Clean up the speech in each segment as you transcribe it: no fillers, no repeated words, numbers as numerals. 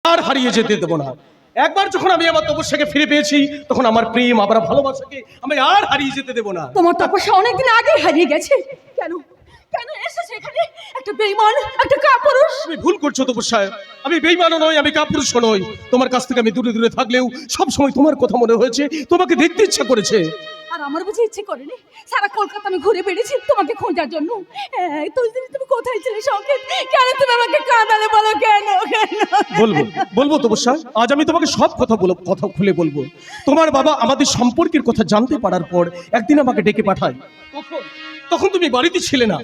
আর হারিয়ে যেতে দেবো না। একবার যখন আমি আমার তপস্যাকে ফিরে পেয়েছি, তখন আমার প্রেম, আমার ভালোবাসাকে আমি আর হারিয়ে যেতে দেবো না। তোমার তপস্যা অনেকদিন আগে হারিয়ে গেছে। কেন কেন এসেছে এখানে একটা বেঈমান, একটা কাপুরুষ? তুমি ভুল করছো তপস্যায়। আমি বেঈমানও নই, আমি কাপুরুষও নই। তোমার কাছ থেকে আমি দূরে দূরে থাকলেও সবসময় তোমার কথা মনে হয়েছে, তোমাকে দেখতে ইচ্ছা করেছে। আর আমার বুঝি ইচ্ছে করেনি? সারা কলকাতা আমি ঘুরে বেড়েছি তোমাকে খোঁজার জন্য। তুমি কোথায় ছিলে সংকেত? কেন তুমি আমাকে কাঁদালে বলো? কেন কেন? বলবো বলবো তপস্যা, আজ আমি তোমাকে সব কথা খুলে বলবো। তোমার বাবা আমাদের সম্পর্কের কথা জানতে পারার পর একদিন আমাকে ডেকে পাঠায়। তখন তুমি বাড়িতে ছিলে না।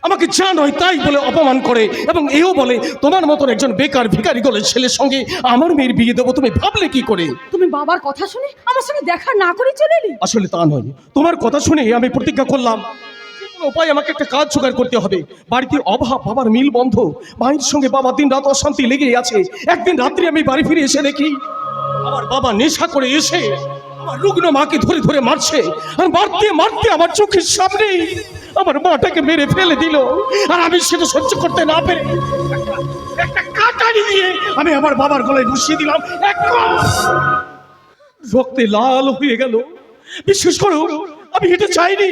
আমাকে যা নয় তাই বলে অপমান করে এবং এও বলে তোমার মতন একজন বেকার ভিখারি গলের ছেলের সঙ্গে আমার মেয়ের বিয়ে দেবো। তুমি ভাবলে কি করে? তুমি বাবার কথা শুনে আমার সঙ্গে দেখা না করে চলে এলি? আসলে তা নয়, তোমার কথা শুনে আমি প্রতিজ্ঞা করলাম যে কোনো উপায় আমাকে একটা কাজ জোগাড় করতে হবে। বাড়িতে অভাব, বাবার মিল বন্ধ, মায়ের সঙ্গে বাবা দিন রাত অশান্তি লেগেই আছে। একদিন রাত্রে আমি বাড়ি ফিরে এসে দেখি আমার বাবা নেশা করে এসে আমার রুগ্ন মাকে ধরে ধরে মারছে। আর মারতে মারতে আমার চোখের সামনে আমার মাটাকে মেরে ফেলে দিল। আর আমি সেটা সহ্য করতে না পেরে একটা কাটারি দিয়ে আমি আমার বাবার গলায় বসিয়ে দিলাম। রক্তে লাল হয়ে গেল। বিশ্বাস করো, আমি এটা চাইনি।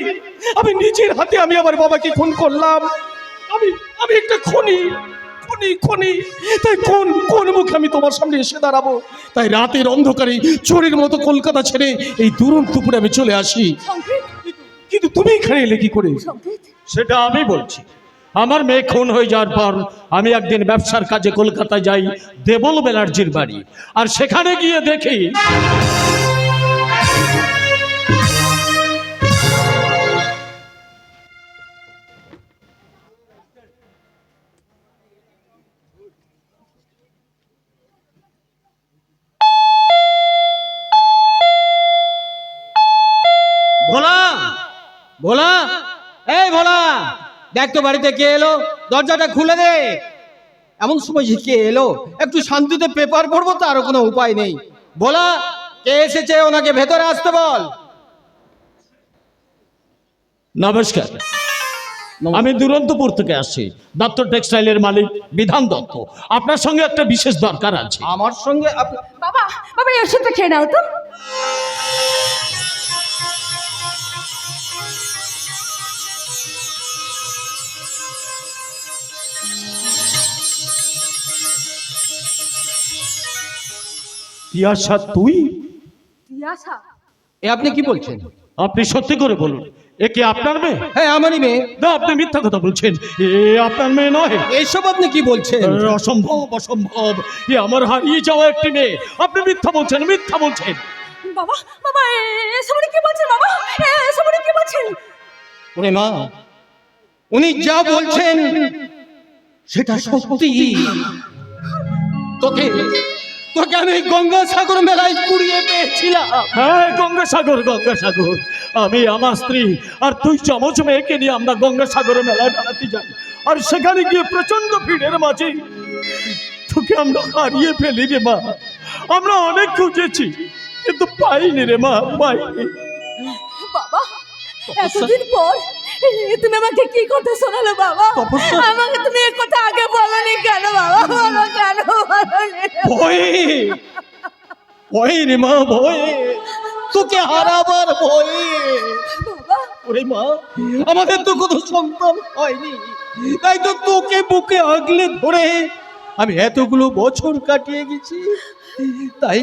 আমি নিজের হাতে আমি আমার বাবাকে খুন করলাম। আমি একটা খুনি। তাই কোন মুখে আমি তোমার সামনে এসে দাঁড়াবো? তাই রাতের অন্ধকারে চোরের মতো কলকাতা ছেড়ে এই দুরন্ত দুপুরে আমি চলে আসি। কিন্তু তুমি এখানে এলে কি করে? সেটা আমি বলছি। আমার মেয়ে খুন হয়ে যাওয়ার পর আমি একদিন ব্যবসার কাজে কলকাতায় যাই, দেবল ব্যানার্জির বাড়ি। আর সেখানে গিয়ে দেখি ভোলা, ভোলা, এই ভোলা, দেখ তো বাড়িতে কে এলো, দরজাটা খুলে দে। এমন সময় যে কে এলো, একটু শান্তিতে পেপার পড়বো, তারও কোনো উপায় নেই। ভোলা, কে এসেছে ওনাকে ভেতরে আসতে বল। নমস্কার, আমি দুরন্তপুর থেকে আসছি। দত্ত টেক্সটাইলের মালিক বিধান দত্ত। আপনার সঙ্গে একটা বিশেষ দরকার আছে। আমার সঙ্গে বাবা বাবা এই ওষুধটা খেয়ে নাও তো। তিয়াশা, তুই? তিয়াশা? এ আপনি কি বলছেন? আপনি সত্যি করে বলুন, এ কি আপনার মেয়ে? হ্যাঁ, আমারই মেয়ে। না, আপনি মিথ্যা কথা বলছেন। এ আপনার মেয়ে নয়। এইসব আপনি কি বলছেন? অসম্ভব, অসম্ভব। এ আমার হারিয়ে যাওয়া একটি মেয়ে। আপনি মিথ্যা বলছেন, মিথ্যা বলছেন। বাবা বাবা এসব কি বলছেন? বাবা এসব কি বলছেন? ওরে মা, উনি যা বলছেন সেটা সত্যি। তোকে তোকে আমি গঙ্গাসাগর মেলায় কুড়িয়ে পেয়েছিলাম। হ্যাঁ, গঙ্গাসাগর, গঙ্গাসাগর। আমি, আমার স্ত্রী আর তুই চামচ মেয়েকে নিয়ে আমরা গঙ্গাসাগরে মেলায় বেড়াতে যাই। আর সেখানে গিয়ে প্রচন্ড ভিড়ের মাঝে তোকে আমরা হারিয়ে ফেলি রে মা। আমরা অনেক খুঁজেছি কিন্তু পাইনি রে মা, পাইনি। বাবা এতদিন পর তুমি আমাকে কি কথা শোনালে বাবা? আমাকে তুমি এই কথা আগে বলনি কেন বাবা? বলো কেন বলনি? ভয়ে ভয়ে রে মা, ভয়ে, তোকে হারাবার ভয়ে। বাবা ওরে মা, আমাদের তো কোনো সন্তান হয়নি, তাই তো তোকে বুকে আগলে ধরে আমি এতগুলো বছর কাটিয়ে গেছি। তাই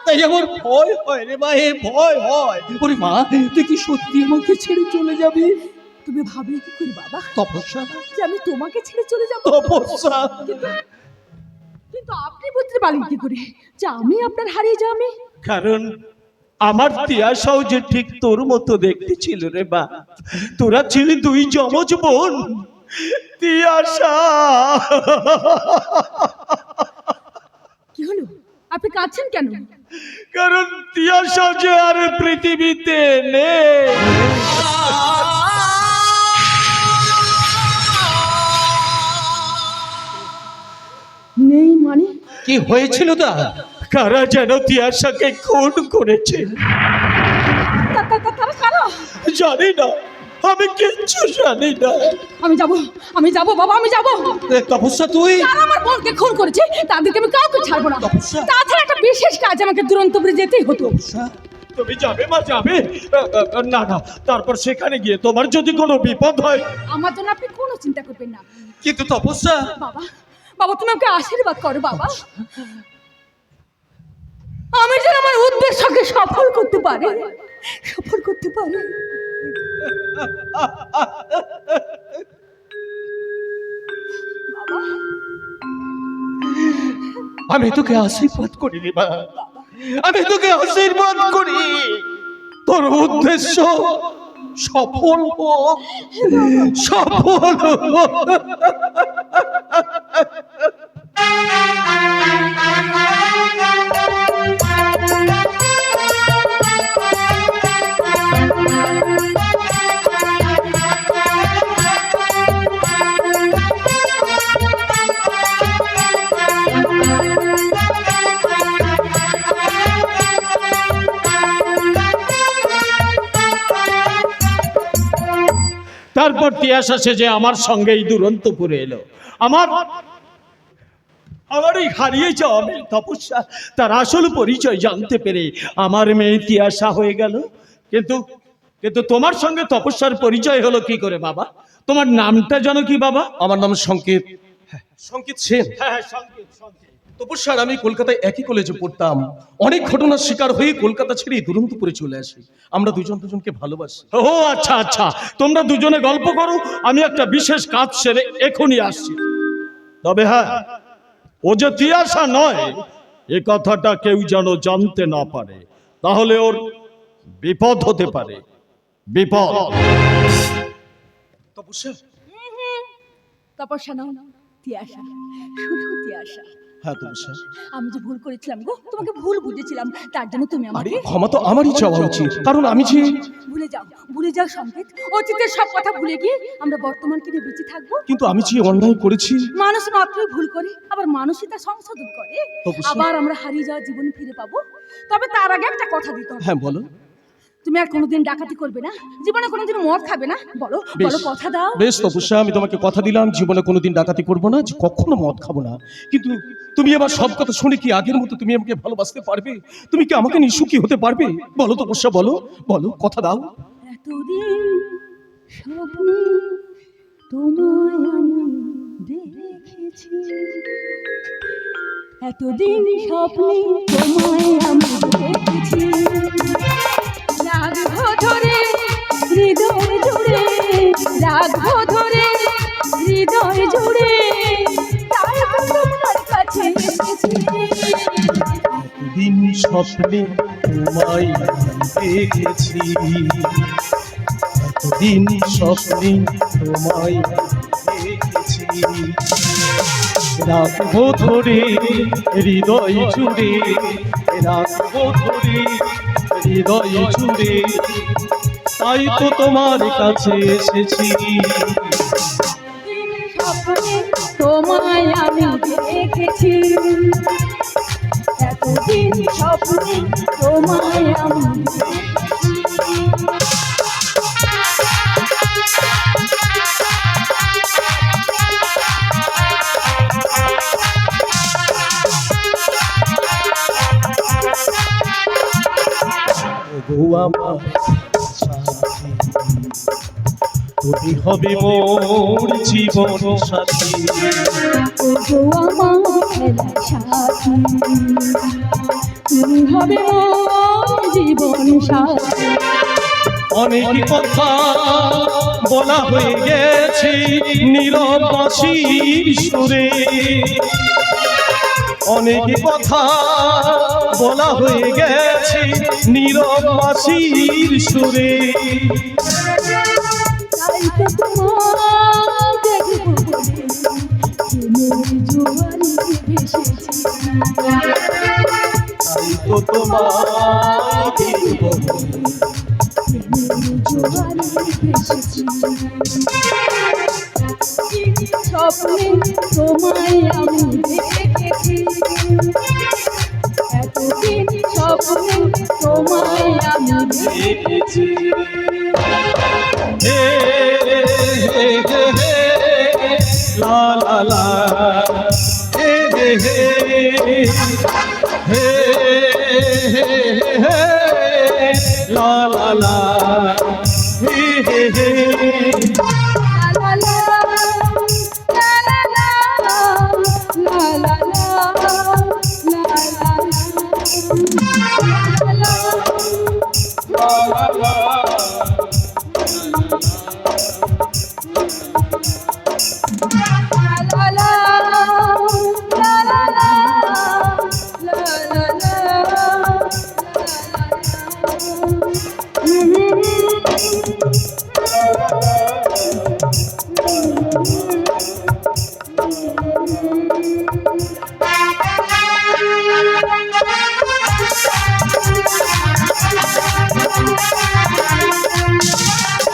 তাই আমার ভয় হয় রে মা, ভয় হয়। ওরে মা, তুই কি সত্যি আমাকে ছেড়ে চলে যাবি? তুমি ভাবলে কি করে বাবা তপস্যা, যে আমি তোমাকে ছেড়ে চলে যাব? তপস্যা। কিন্তু আপনি বুঝতে পারলেন কি করে যে আমি আপনার হারিয়ে যাওয়া মেয়ে? কারণ আমার তিয়াশাও যে ঠিক তোর মতো দেখতে ছিল রে মা। তোরা ছিলি দুই যমজ বোন। তিয়াশা, কি হলো? আপনি কাঁদছেন কেন? কারণ তিয়াশা যে আর পৃথিবীতে নেই। নেই মানে? কি হয়েছিল তা? কারা যেন তিয়াশাকে খুন করেছে। তারা কারা? জানি না, আমি কিচ্ছু জানি না। আমি যাব বাবা, আমি যাব। তপস্যা তুই যারা আমার বোনকে খুন করেছে তাদেরকে আমি কাউকে ছাড়বো না। তপস্যা। তাছাড়া একটা বিশেষ কাজ আমাকে দুরন্তপুরে যেতেই হতো। তুমি যাবে মা, যাবে? না না, তারপর সেখানে গিয়ে তোমার যদি কোনো বিপদ হয়। আমার জন্য আপনি কোনো চিন্তা করবেন না। কিন্তু তপস্যা বাবা, বাবা তুমি আমাকে আশীর্বাদ করো বাবা, আমি যেন আমার উদ্দেশ্যকে সফল করতে পারি, সফল করতে পারি। বাবা, আমি তোকে আশীর্বাদ করি রে মা, আমি তোকে আশীর্বাদ করি তোর উদ্দেশ্য সফল হোক, সফল হোক। তারপর তিয়াসা সে যে আমার সঙ্গে এই দুরন্তপুরে এলো, আমার এই হারিয়ে যাওয়া মেয়ে তপস্যা তার আসল পরিচয় জানতে পেরে আমার মেয়ে তিয়াসা হয়ে গেল। কিন্তু কিন্তু তোমার সঙ্গে তপস্যার পরিচয় হলো কি করে বাবা? তোমার নামটা জানো কি বাবা? আমার নাম সংকেত, সংকেত সেন। হ্যাঁ, সংকেত, সংকেত। তপস্যার আমি কলকাতায় একই কলেজে পড়তাম। অনেক ঘটনার শিকার হয়ে কলকাতা ছেড়ে দুরন্তপুরে চলে আসি। আমরা দুজনকে ভালোবাসি। ও আচ্ছা আচ্ছা, তোমরা দুজনে গল্প করো, আমি একটা বিশেষ কাজ সেরে এখনই আসছি। তবে হ্যাঁ, ও যে তিয়াসা নয় এ কথাটা কেউ যেন জানতে না পারে, তাহলে ওর বিপদ হতে পারে। বিপদ। তপস্যা, তপস্যা নাও, তিয়াসা, শুধু তিয়াসা। হ্যাঁ তপস্যা, আমি যে ভুল করেছিলাম গো, তোমাকে ভুল বুঝেছিলাম, তার জন্য তুমি আরে আমাকে ক্ষমা তো আমারই চাওয়া উচিত, কারণ আমি যে ভুলে যাও সংকেত। অতীতের সব কথা ভুলে গিয়ে আমরা বর্তমানকে নিয়ে বেঁচে থাকবো। কিন্তু আমি যে অন্যায় করেছি। মানুষ মাত্রই ভুল করে, আবার মানুষই তা সংশোধন করে, অবশ্যই। আবার আমরা হারিয়ে যাওয়া জীবন ফিরে পাবো। তবে তার আগে একটা কথা দিতে হবে। হ্যাঁ বলো। তুমি আর কোনোদিন ডাকাতি করবে না, জীবনে কোনোদিন মদ খাবে না, বলো বলো, কথা দাও। বেশ তপস্যা, আমি তোমাকে কথা দিলাম জীবনে কোনোদিন ডাকাতি করবো না, যে কখনো মদ খাবো না। কিন্তু তুমি আমার সব কথা শুনে কি আগের মতো তুমি আমাকে ভালোবাসতে পারবে? তুমি কি আমাকে নিয়ে সুখী হতে পারবে? বলো তপস্যা, বলো বলো, কথা দাও। এতদিন স্বপ্নে তোমায় আমি দেখেছি, এতদিন স্বপ্নে তোমায় আমি দেখেছি, রাখবো ধরে হৃদয় জুড়ে, রাখবো ধরে হৃদয় জুড়ে, তাই তো তোমার কাছে এসেছি। দিন স্বপ্নে তোমায় দেখেছি, এতদিন স্বপ্নে তোমায় দেখেছি, রাখবো ধরে হৃদয় জুড়ে, রাখবো ধরে হৃদয় জুড়ে, তাই তো তোমার কাছে এসেছি। স্বপ্নে তোমায় আমি দেখেছি, এতদিন স্বপ্নে তোমায় আমি ওগো আমার সাথী, তুমি হবে মোর জীবন সাথী। ওগো আমার খেলার সাথী, তুমি হবে মোর জীবন সাথী। অনেক কথা বলা হয়ে গেছে নীরব বাঁশির সুরে, অনেক কথা বলা হয়ে গেছে নীরব বাঁশির সুরে। তাই তো তোমার দেখবো বলে প্রেমের জোয়ারে ভেসেছি, তাই তো তোমায় দেখব প্রেমের জোয়ারে ভেসেছি। স্বপ্নে তোমায় আমি দেখেছি, এতদিন স্বপ্নে তোমায় আমি দেখেছি। হে হে হে হে লা লা লা হে হে হে